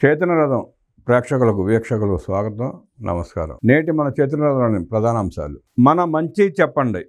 చైతన్య రథం ప్రేక్షకులకు వీక్షకులకు స్వాగతం, నమస్కారం. నేటి మన చైతన్య రథంలోని ప్రధాన అంశాలు: మన మంచి చెప్పండి,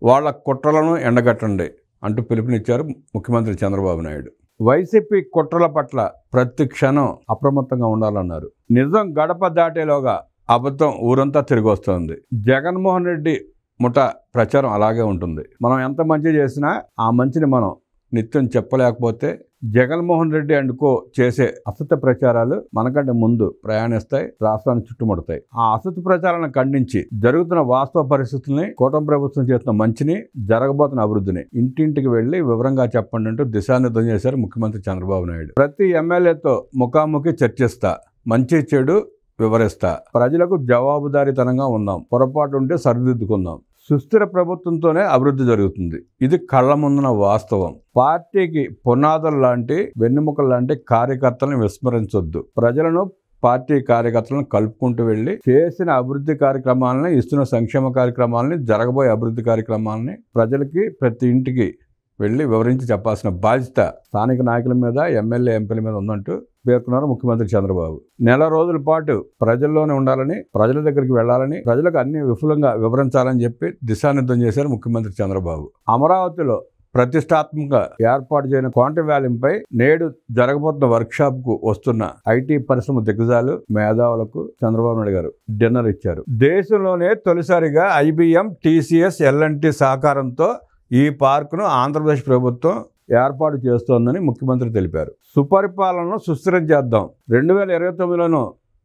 వాళ్ళ కుట్రలను ఎండగట్టండి అంటూ పిలుపునిచ్చారు ముఖ్యమంత్రి చంద్రబాబు నాయుడు. వైసీపీ కుట్రల పట్ల ప్రతి క్షణం అప్రమత్తంగా ఉండాలన్నారు. నిజం గడప దాటేలోగా అబద్ధం ఊరంతా తిరిగి వస్తోంది. జగన్మోహన్ రెడ్డి ముఠ ప్రచారం అలాగే ఉంటుంది. మనం ఎంత మంచి చేసినా ఆ మంచిని మనం నిత్యం చెప్పలేకపోతే జగన్మోహన్ రెడ్డి అండుకో చేసే అసత్య ప్రచారాలు మనకంటే ముందు ప్రయాణిస్తాయి, రాష్ట్రాన్ని చుట్టుముడతాయి. ఆ అసత్య ప్రచారాలను ఖండించి జరుగుతున్న వాస్తవ పరిస్థితుల్ని, కూటమి ప్రభుత్వం చేస్తున్న మంచిని, జరగబోతున్న అభివృద్ధిని ఇంటింటికి వెళ్లి వివరంగా చెప్పండి అంటూ దిశానిర్దేశం చేశారు ముఖ్యమంత్రి చంద్రబాబు నాయుడు. ప్రతి ఎమ్మెల్యేతో ముఖాముఖి చర్చిస్తా, మంచి చెడు వివరిస్తా, ప్రజలకు జవాబుదారీతనంగా ఉందాం, పొరపాటు ఉంటే సరిదిద్దుకుందాం, సుస్థిర ప్రభుత్వంతోనే అభివృద్ధి జరుగుతుంది. ఇది కళ్ల ముందున వాస్తవం. పార్టీకి పునాదులు లాంటి, వెన్నెముకలు లాంటి కార్యకర్తలను విస్మరించొద్దు. ప్రజలను, పార్టీ కార్యకర్తలను కలుపుకుంటూ వెళ్ళి చేసిన అభివృద్ధి కార్యక్రమాలని, ఇస్తున్న సంక్షేమ కార్యక్రమాలని, జరగబోయే అభివృద్ధి కార్యక్రమాలని ప్రజలకి, ప్రతి ఇంటికి వెళ్ళి వివరించి చెప్పాల్సిన బాధ్యత స్థానిక నాయకుల మీద, ఎమ్మెల్యే, ఎంపీల మీద ఉందంటూ పేర్కొన్నారు ముఖ్యమంత్రి చంద్రబాబు. నెల రోజుల పాటు ప్రజల్లోనే ఉండాలని, ప్రజల దగ్గరికి వెళ్లాలని, ప్రజలకు అన్ని విపులంగా వివరించాలని చెప్పి దిశానిర్దేశం చేశారు ముఖ్యమంత్రి చంద్రబాబు. అమరావతిలో ప్రతిష్టాత్మకంగా ఏర్పాటు చేయని క్వాంటమ్ వ్యాలీపై నేడు జరగబోతున్న వర్క్షాప్ కు వస్తున్న ఐటీ పరిశ్రమ దిగ్గజాలు, మేధావులకు చంద్రబాబు నాయుడు గారు డిన్నర్ ఇచ్చారు. దేశంలోనే తొలిసారిగా IBM, TCS, L&T సహకారంతో ఈ పార్కును ఆంధ్రప్రదేశ్ ప్రభుత్వం ఏర్పాటు చేస్తోందని ముఖ్యమంత్రి తెలిపారు. సుపరిపాలనను సుస్థిరం చేద్దాం, 2029లోనూ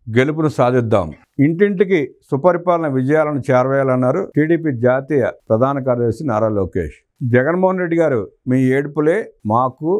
గెలుపును సాధిద్దాం, ఇంటింటికి సుపరిపాలన విజయాలను చేరవేయాలన్నారు టీడీపీ జాతీయ ప్రధాన కార్యదర్శి నారా లోకేష్. జగన్మోహన్ రెడ్డి గారు మీ ఏడుపులే మాకు,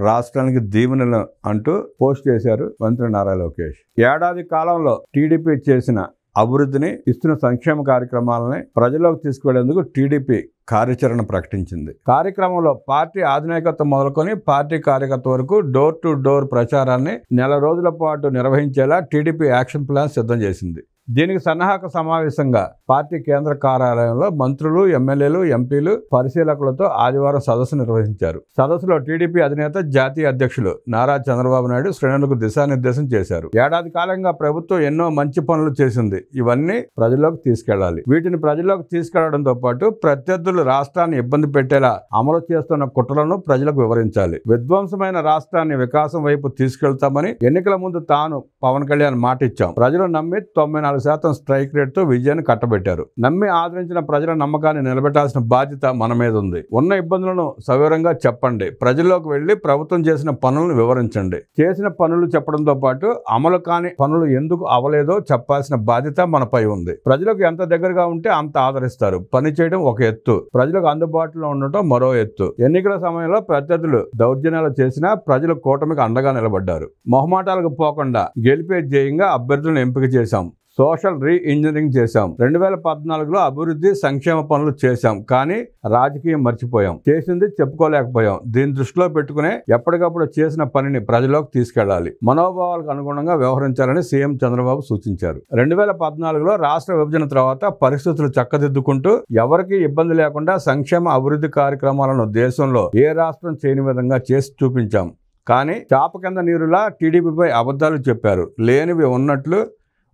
రాష్ట్రానికి దీవెనలు అంటూ పోస్ట్ చేశారు మంత్రి నారా లోకేష్. ఏడాది కాలంలో టీడీపీ చేసిన అభివృద్ధిని, ఇస్తున్న సంక్షేమ కార్యక్రమాలని ప్రజల్లోకి తీసుకువెళ్లేందుకు టీడీపీ కార్యాచరణ ప్రకటించింది. కార్యక్రమంలో పార్టీ అధినాయకత్వం మొదలుకొని పార్టీ కార్యకర్త వరకు డోర్ టు డోర్ ప్రచారాన్ని నెల రోజుల పాటు నిర్వహించేలా టీడీపీ యాక్షన్ ప్లాన్ సిద్ధం చేసింది. దీనికి సన్నాహక సమావేశంగా పార్టీ కేంద్ర కార్యాలయంలో మంత్రులు, ఎమ్మెల్యేలు, ఎంపీలు, పరిశీలకులతో ఆదివారం సదస్సు నిర్వహించారు. సదస్సులో టీడీపీ అధినేత, జాతీయ అధ్యక్షులు నారా చంద్రబాబు నాయుడు శ్రేణులకు దిశానిర్దేశం చేశారు. ఏడాది కాలంగా ప్రభుత్వం ఎన్నో మంచి పనులు చేసింది. ఇవన్నీ ప్రజల్లోకి తీసుకెళ్లాలి. వీటిని ప్రజల్లోకి తీసుకెళ్లడంతో పాటు ప్రత్యర్థులు రాష్ట్రాన్ని ఇబ్బంది పెట్టేలా అమలు చేస్తున్న కుట్రలను ప్రజలకు వివరించాలి. విధ్వంసమైన రాష్ట్రాన్ని వికాసం వైపు తీసుకెళ్తామని ఎన్నికల ముందు తాను, పవన్ కళ్యాణ్ మాట ఇచ్చాం. ప్రజలు నమ్మి 94% స్ట్రైక్ రేట్తో విజయాన్ని కట్టబెట్టారు. నమ్మి ఆదరించిన ప్రజల నమ్మకాన్ని నిలబెట్టాల్సిన బాధ్యత మన మీద ఉంది. ఉన్న ఇబ్బందులను సవివరంగా చెప్పండి. ప్రజల్లోకి వెళ్లి ప్రభుత్వం చేసిన పనులను వివరించండి. చేసిన పనులు చెప్పడంతో పాటు అమలు కాని పనులు ఎందుకు అవలేదో చెప్పాల్సిన బాధ్యత మనపై ఉంది. ప్రజలకు ఎంత దగ్గరగా ఉంటే అంత ఆదరిస్తారు. పని చేయడం ఒక ఎత్తు, ప్రజలకు అందుబాటులో ఉండటం మరో ఎత్తు. ఎన్నికల సమయంలో ప్రత్యర్థులు దౌర్జన్యాలు చేసినా ప్రజలు కూటమికి అండగా నిలబడ్డారు. మొహమాటాలకు పోకుండా గెలిపే ధ్యేయంగా అభ్యర్థులను ఎంపిక చేశాం. సోషల్ రీ ఇంజనీరింగ్ చేశాం. 2014లో అభివృద్ధి, సంక్షేమ పనులు చేశాం. కానీ రాజకీయం మర్చిపోయాం. చేసింది చెప్పుకోలేకపోయాం. దీన్ని దృష్టిలో పెట్టుకునే ఎప్పటికప్పుడు చేసిన పనిని ప్రజల్లోకి తీసుకెళ్లాలి. మనోభావాలకు అనుగుణంగా వ్యవహరించాలని సీఎం చంద్రబాబు సూచించారు. 2014లో రాష్ట్ర విభజన తర్వాత పరిస్థితులు చక్కదిద్దుకుంటూ ఎవరికీ ఇబ్బంది లేకుండా సంక్షేమ, అభివృద్ధి కార్యక్రమాలను దేశంలో ఏ రాష్ట్రం చేయని విధంగా చేసి చూపించాం. కానీ చాప కింద నీరులా టీడీపీపై అబద్ధాలు చెప్పారు. లేనివి ఉన్నట్లు,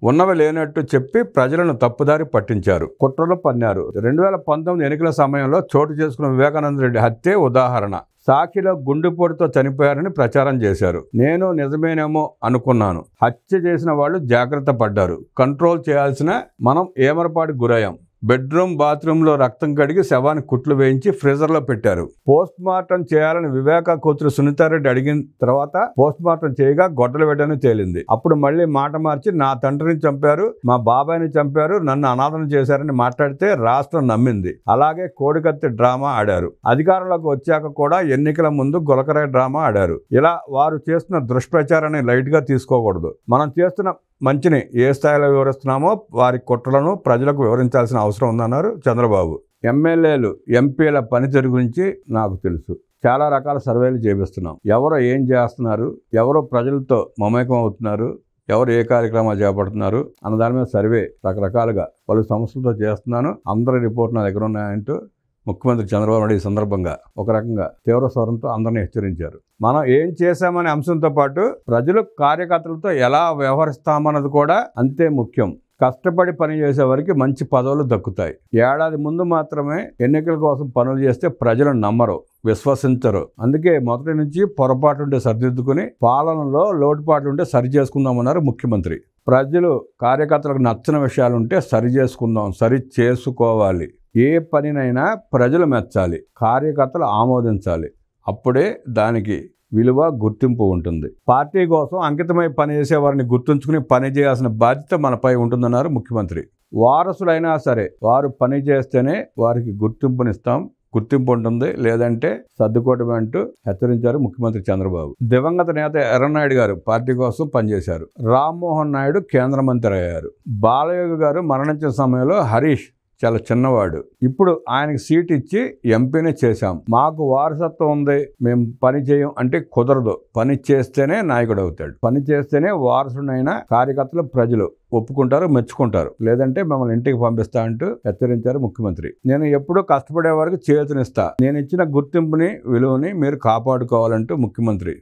ఉన్నవి లేనట్టు చెప్పి ప్రజలను తప్పుదారి పట్టించారు, కుట్రలు పన్నారు. 2019 ఎన్నికల సమయంలో చోటు చేసుకున్న వివేకానంద రెడ్డి హత్యే ఉదాహరణ. సాక్షిలో గుండెపోటుతో చనిపోయారని ప్రచారం చేశారు. నేను నిజమేనేమో అనుకున్నాను. హత్య చేసిన వాళ్ళు జాగ్రత్త పడ్డారు. కంట్రోల్ చేయాల్సిన మనం ఏమరపాటు గురయ్యాం. బెడ్రూమ్, బాత్రూంలో రక్తం కడిగి శవాన్ని కుట్లు వేయించి ఫ్రీజర్లో పెట్టారు. పోస్ట్ మార్టం చేయాలని వివేక కూతురు సునీతారెడ్డి అడిగిన తర్వాత పోస్ట్ మార్టం చేయగా గొడ్డలు పెట్టని తేలింది. అప్పుడు మళ్ళీ మాట మార్చి నా తండ్రిని చంపారు, మా బాబాయిని చంపారు, నన్ను అనాథన చేశారని మాట్లాడితే రాష్ట్రం నమ్మింది. అలాగే కోడికత్తి డ్రామా ఆడారు. అధికారంలోకి వచ్చాక కూడా ఎన్నికల ముందు గులకరాయి డ్రామా ఆడారు. ఇలా వారు చేస్తున్న దుష్ప్రచారాన్ని లైట్ గా తీసుకోకూడదు. మనం చేస్తున్న మంచిని ఏ స్థాయిలో వివరిస్తున్నామో వారి కుట్రలను ప్రజలకు వివరించాల్సిన అవసరం ఉందన్నారు చంద్రబాబు. ఎమ్మెల్యేలు, ఎంపీల పనితీరు గురించి నాకు తెలుసు. చాలా రకాల సర్వేలు చేపిస్తున్నాం. ఎవరో ఏం చేస్తున్నారు, ఎవరో ప్రజలతో మమేకం అవుతున్నారు, ఎవరు ఏ కార్యక్రమాలు చేపడుతున్నారు అన్న దాని మీద సర్వే రకరకాలుగా పలు సంస్థలతో చేస్తున్నాను. అందరి రిపోర్ట్ నా దగ్గర ఉన్నాయంటూ ముఖ్యమంత్రి చంద్రబాబు నాయుడు ఈ సందర్భంగా ఒక రకంగా తీవ్ర స్వరంతో అందరినీ హెచ్చరించారు. మనం ఏం చేశామనే అంశంతో పాటు ప్రజలు కార్యకర్తలతో ఎలా వ్యవహరిస్తామన్నది కూడా అంతే ముఖ్యం. కష్టపడి పని చేసే వారికి మంచి పదవులు దక్కుతాయి. ఏడాది ముందు మాత్రమే ఎన్నికల కోసం పనులు చేస్తే ప్రజలు నమ్మరు, విశ్వసించరు. అందుకే మొదటి నుంచి పొరపాటు ఉంటే సరిదిద్దుకుని పాలనలో లోటుపాట్లు ఉంటే సరి చేసుకుందామన్నారు ముఖ్యమంత్రి. ప్రజలు కార్యకర్తలకు నచ్చని విషయాలుంటే సరి చేసుకుందాం, సరి చేసుకోవాలి. ఏ పనినైనా ప్రజలు మెచ్చాలి, కార్యకర్తలు ఆమోదించాలి. అప్పుడే దానికి విలువ, గుర్తింపు ఉంటుంది. పార్టీ కోసం అంకితమై పనిచేసే వారిని గుర్తుంచుకుని పని చేయాల్సిన బాధ్యత మనపై ఉంటుందన్నారు ముఖ్యమంత్రి. వారసులైనా సరే వారు పని చేస్తేనే వారికి గుర్తింపునిస్తాం, గుర్తింపు ఉంటుంది, లేదంటే సర్దుకోవటం అంటూ హెచ్చరించారు ముఖ్యమంత్రి చంద్రబాబు. దివంగత నేత ఎర్రనాయుడు గారు పార్టీ కోసం పనిచేశారు. రామ్మోహన్ నాయుడు కేంద్ర మంత్రి అయ్యారు. బాలయోగి గారు మరణించిన సమయంలో హరీష్ చాలా చిన్నవాడు. ఇప్పుడు ఆయనకి సీట్ ఇచ్చి ఎంపీనే చేశాం. మాకు వారసత్వం ఉంది, మేము పని చేయం అంటే కుదరదు. పని చేస్తేనే నాయకుడు అవుతాడు. పని చేస్తేనే వారసుడైన కార్యకర్తలు ప్రజలు ఒప్పుకుంటారు, మెచ్చుకుంటారు. లేదంటే మమ్మల్ని ఇంటికి పంపిస్తా అంటూ హెచ్చరించారు ముఖ్యమంత్రి. నేను ఎప్పుడూ కష్టపడే వారికి చేతునిస్తా. నేను ఇచ్చిన గుర్తింపుని, విలువని మీరు కాపాడుకోవాలంటూ ముఖ్యమంత్రి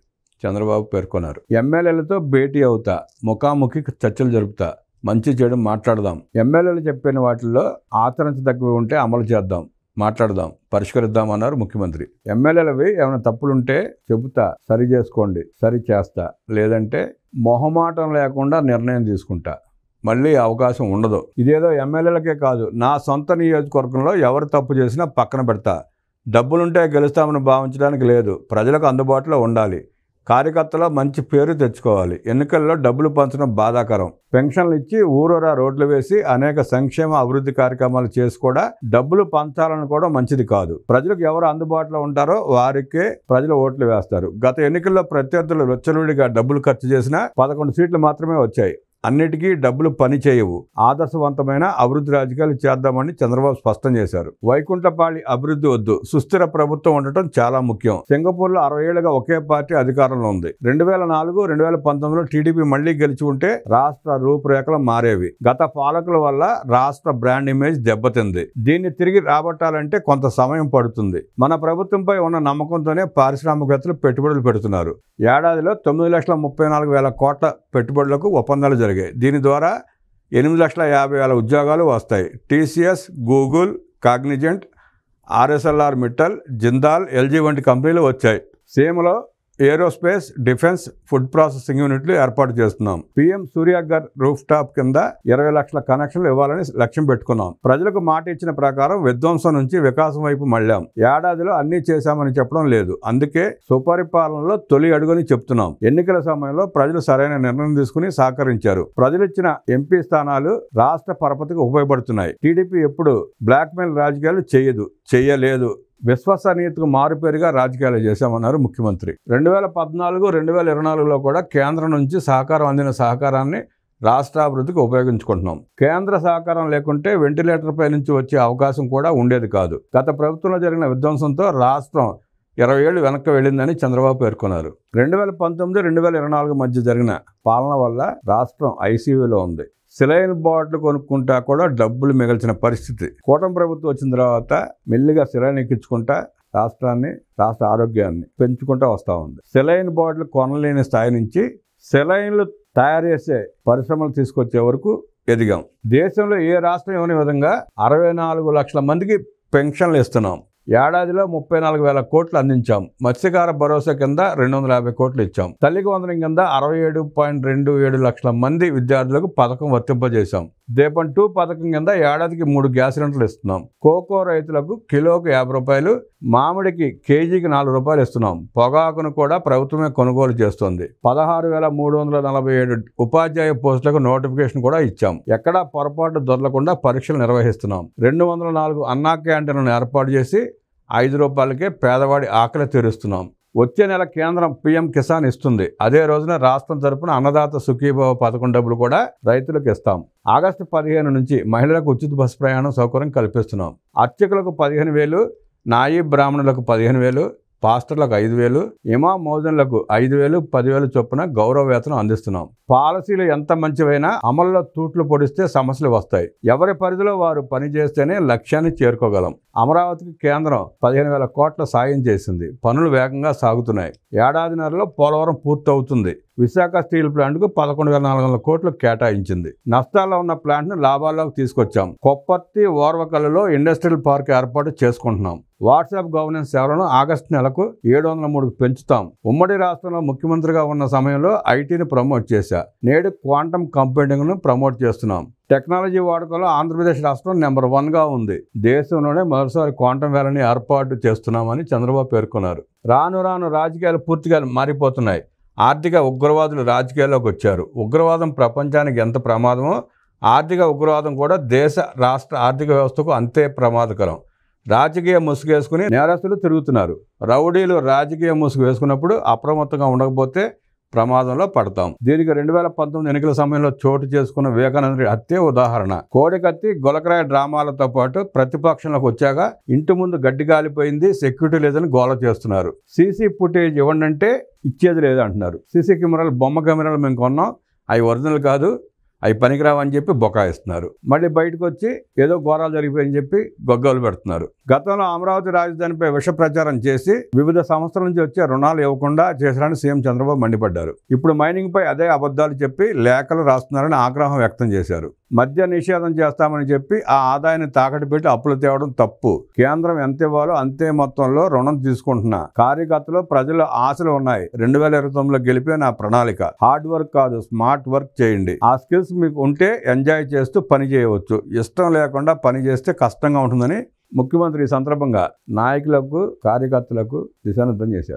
చంద్రబాబు పేర్కొన్నారు. ఎమ్మెల్యేలతో భేటీ అవుతా, ముఖాముఖి చర్చలు జరుపుతా, మంచి చేయడం మాట్లాడదాం. ఎమ్మెల్యేలు చెప్పిన వాటిల్లో ఆచరించదగ్గవి ఉంటే అమలు చేద్దాం, మాట్లాడదాం, పరిష్కరిద్దామన్నారు ముఖ్యమంత్రి. ఎమ్మెల్యేలవి ఏమైనా తప్పులుంటే చెబుతా, సరి చేసుకోండి, సరి చేస్తా, లేదంటే మొహమాటం లేకుండా నిర్ణయం తీసుకుంటా. మళ్ళీ అవకాశం ఉండదు. ఇదేదో ఎమ్మెల్యేలకే కాదు, నా సొంత నియోజకవర్గంలో ఎవరు తప్పు చేసినా పక్కన పెడతా. డబ్బులుంటే గెలుస్తామని భావించడానికి లేదు. ప్రజలకు అందుబాటులో ఉండాలి. కార్యకర్తలో మంచి పేరు తెచ్చుకోవాలి. ఎన్నికల్లో డబ్బులు పంచడం బాధాకరం. పెన్షన్లు ఇచ్చి ఊరూరా రోడ్లు వేసి అనేక సంక్షేమ అభివృద్ధి కార్యక్రమాలు చేసి కూడా డబ్బులు పంచాలని కూడా మంచిది కాదు. ప్రజలకు ఎవరు అందుబాటులో ఉంటారో వారికే ప్రజలు ఓట్లు వేస్తారు. గత ఎన్నికల్లో ప్రత్యర్థులు విచ్చలవిడిగా డబ్బులు ఖర్చు చేసినా 11 సీట్లు మాత్రమే వచ్చాయి. అన్నిటికీ డబ్బులు పని చేయవు. ఆదర్శవంతమైన అభివృద్ధి రాజకీయాలు చేద్దామని చంద్రబాబు స్పష్టం చేశారు. వైకుంఠపాళి అభివృద్ధి వద్దు, సుస్థిర ప్రభుత్వం ఉండటం చాలా ముఖ్యం. సింగపూర్లో 60 ఏళ్లుగా ఒకే పార్టీ అధికారంలో ఉంది. 2004, 2019లో టీడీపీ మళ్లీ గెలిచి ఉంటే రాష్ట్ర రూపురేఖలు మారేవి. గత పాలకుల వల్ల రాష్ట్ర బ్రాండ్ ఇమేజ్ దెబ్బతింది. దీన్ని తిరిగి రాబట్టాలంటే కొంత సమయం పడుతుంది. మన ప్రభుత్వంపై ఉన్న నమ్మకంతోనే పారిశ్రామికవేత్తలు పెట్టుబడులు పెడుతున్నారు. ఏడాదిలో 9,34,000 కోట్ల పెట్టుబడులకు ఒప్పందాలు జరిగాయి. దీని ద్వారా 8,50,000 ఉద్యోగాలు వస్తాయి. TCS, Google, Cognizant, Arcelor Mittal, Jindal, LG వంటి కంపెనీలు వచ్చాయి. సీమలో ఏరోస్పేస్, డిఫెన్స్, ఫుడ్ ప్రాసెసింగ్ యూనిట్లు ఏర్పాటు చేస్తున్నాం. పీఎం సూర్యాగర్ రూఫ్ టాప్ కింద 20 లక్షల కనెక్షన్లు ఇవ్వాలని లక్ష్యం పెట్టుకున్నాం. ప్రజలకు మాట ఇచ్చిన ప్రకారం విధ్వంసం నుంచి వికాసం వైపు మళ్ళాం. ఏడాదిలో అన్నీ చేశామని చెప్పడం లేదు. అందుకే సుపరిపాలనలో తొలి అడుగుని చెప్తున్నాం. ఎన్నికల సమయంలో ప్రజలు సరైన నిర్ణయం తీసుకుని సహకరించారు. ప్రజలిచ్చిన ఎంపీ స్థానాలు రాష్ట్ర పరపతికి ఉపయోగపడుతున్నాయి. టీడీపీ ఎప్పుడు బ్లాక్మెయిల్ రాజకీయాలు చేయలేదు. విశ్వసనీయతకు మారుపేరుగా రాజకీయాలు చేశామన్నారు ముఖ్యమంత్రి. 2014, 2024లో కూడా కేంద్రం నుంచి సహకారం అందిన సహకారాన్ని రాష్ట్రాభివృద్ధికి ఉపయోగించుకుంటున్నాం. కేంద్ర సహకారం లేకుంటే వెంటిలేటర్పై నుంచి వచ్చే అవకాశం కూడా ఉండేది కాదు. గత ప్రభుత్వంలో జరిగిన విధ్వంసంతో రాష్ట్రం 20 ఏళ్లు వెనక్కి వెళ్ళిందని చంద్రబాబు పేర్కొన్నారు. 2019, 2024 మధ్య జరిగిన పాలన వల్ల రాష్ట్రం ఐసీయూలో ఉంది. సిలైన్ బాటిల్ కొనుక్కుంటా కూడా డబ్బులు మిగిల్చిన పరిస్థితి. కూటమి ప్రభుత్వం వచ్చిన తర్వాత మెల్లిగా సిలైన్ ఎక్కించుకుంటా రాష్ట్ర ఆరోగ్యాన్ని పెంచుకుంటూ వస్తూ ఉంది. సిలైన్ బాటిల్ కొనలేని స్థాయి నుంచి సిలైన్లు తయారు చేసే పరిశ్రమలు తీసుకొచ్చే వరకు ఎదిగాం. దేశంలో ఏ రాష్ట్రం ఇవ్వని విధంగా 64 లక్షల మందికి పెన్షన్లు ఇస్తున్నాం. ఏడాదిలో 34,000 కోట్లు అందించాం. మత్స్యకార భరోసా కింద 250 కోట్లు ఇచ్చాం. తల్లికి వందనం కింద 67.27 లక్షల మంది విద్యార్థులకు పథకం వర్తింపజేశాం. దీపం 2 పథకం కింద ఏడాదికి 3 గ్యాస్ సిలిండర్లు ఇస్తున్నాం. కోకో రైతులకు కిలోకు 50 రూపాయలు, మామిడికి కేజీకి 4 రూపాయలు ఇస్తున్నాం. పొగాకును కూడా ప్రభుత్వమే కొనుగోలు చేస్తోంది. 16,347 ఉపాధ్యాయ పోస్టులకు నోటిఫికేషన్ కూడా ఇచ్చాం. ఎక్కడా పొరపాటు దొరలకుండా పరీక్షలు నిర్వహిస్తున్నాం. 204 అన్నా క్యాంటీన్లను ఏర్పాటు చేసి 5 రూపాయలకే పేదవాడి ఆకలి తీరుస్తున్నాం. వచ్చే నెల కేంద్రం పీఎం కిసాన్ ఇస్తుంది. అదే రోజున రాష్ట్రం తరపున అన్నదాత సుఖీభవ పథకం డబ్బులు కూడా రైతులకు ఇస్తాం. ఆగస్టు 15 నుంచి మహిళలకు ఉచిత బస్సు ప్రయాణం సౌకర్యం కల్పిస్తున్నాం. అర్చకులకు 15,000, నాయీ బ్రాహ్మణులకు 15,000, పాస్టర్లకు 5,000, ఇమాం మౌజన్లకు 5,000, 10,000 చొప్పున గౌరవ వేతనం అందిస్తున్నాం. పాలసీలు ఎంత మంచివైనా అమల్లో తూట్లు పొడిస్తే సమస్యలు వస్తాయి. ఎవరి పరిధిలో వారు పనిచేస్తేనే లక్ష్యాన్ని చేరుకోగలం. అమరావతికి కేంద్రం 15,000 కోట్ల సాయం చేసింది. పనులు వేగంగా సాగుతున్నాయి. ఏడాదిన్నరలో పోలవరం పూర్తవుతుంది. విశాఖ స్టీల్ ప్లాంట్కు 11,400 కోట్లు కేటాయించింది. నష్టాల్లో ఉన్న ప్లాంట్ను లాభాల్లోకి తీసుకొచ్చాం. కొప్పర్తి, ఓర్వకల్లులో ఇండస్ట్రియల్ పార్క్ ఏర్పాటు చేసుకుంటున్నాం. వాట్సాప్ గవర్నెన్స్ సేవలను ఆగస్టు నెలకు 703కు పెంచుతాం. ఉమ్మడి రాష్ట్రంలో ముఖ్యమంత్రిగా ఉన్న సమయంలో ఐటీని ప్రమోట్ చేశా. నేడు క్వాంటమ్ కంప్యూటింగ్ను ప్రమోట్ చేస్తున్నాం. టెక్నాలజీ వాడకంలో ఆంధ్రప్రదేశ్ రాష్ట్రం నెంబర్ 1గా ఉంది. దేశంలోనే మొదటిసారి క్వాంటమ్ వ్యాలీని ఏర్పాటు చేస్తున్నామని చంద్రబాబు పేర్కొన్నారు. రాను రాను రాజకీయాలు పూర్తిగా మారిపోతున్నాయి. ఆర్థిక ఉగ్రవాదులు రాజకీయాల్లోకి వచ్చారు. ఉగ్రవాదం ప్రపంచానికి ఎంత ప్రమాదమో ఆర్థిక ఉగ్రవాదం కూడా దేశ రాష్ట్ర ఆర్థిక వ్యవస్థకు అంతే ప్రమాదకరం. రాజకీయ ముసుగు వేసుకుని నేరస్తులు తిరుగుతున్నారు. రౌడీలు రాజకీయ ముసుగు వేసుకున్నప్పుడు అప్రమత్తంగా ఉండకపోతే ప్రమాదంలో పడతాం. దీనికి 2019 ఎన్నికల సమయంలో చోటు చేసుకున్న వివేకానంద హత్య ఉదాహరణ. కోడికత్తి, గొలకరాయ డ్రామాలతో పాటు ప్రతిపక్షంలోకి వచ్చాక ఇంటి ముందు గడ్డి గాలిపోయింది, సెక్యూరిటీ లేదని గోల చేస్తున్నారు. సీసీ ఫుటేజ్ ఇవ్వండి అంటే ఇచ్చేది లేదంటున్నారు. సీసీ కెమెరాలు, బొమ్మ కెమెరాలు మేము కొన్నాం, అవి ఒరిజినల్ కాదు, అవి పనికిరావని చెప్పి బొకాయిస్తున్నారు. మళ్ళీ బయటకు వచ్చి ఏదో ఘోరాలు జరిగిపోయని చెప్పి గొగ్గలు పెడుతున్నారు. గతంలో అమరావతి రాజధానిపై విష ప్రచారం చేసి వివిధ సంస్థల నుంచి వచ్చే రుణాలు ఇవ్వకుండా చేశారని సీఎం చంద్రబాబు మండిపడ్డారు. ఇప్పుడు మైనింగ్ పై అదే అబద్ధాలు చెప్పి లేఖలు రాస్తున్నారని ఆగ్రహం వ్యక్తం చేశారు. మద్య నిషేధం చేస్తామని చెప్పి ఆ ఆదాయాన్ని తాకట్టు పెట్టి అప్పులు తేవడం తప్పు. కేంద్రం ఎంత ఇవ్వాలో అంతే మొత్తంలో రుణం తీసుకుంటున్నా. కార్యకర్తలు, ప్రజల ఆశలు ఉన్నాయి. 2029లో గెలిపే నా ప్రణాళిక. హార్డ్ వర్క్ కాదు, స్మార్ట్ వర్క్ చేయండి. ఆ స్కిల్స్ మీకు ఉంటే ఎంజాయ్ చేస్తూ పని చేయవచ్చు. ఇష్టం లేకుండా పని చేస్తే కష్టంగా ఉంటుందని ముఖ్యమంత్రి ఈ సందర్భంగా నాయకులకు, కార్యకర్తలకు దిశానిర్దేశం చేశారు.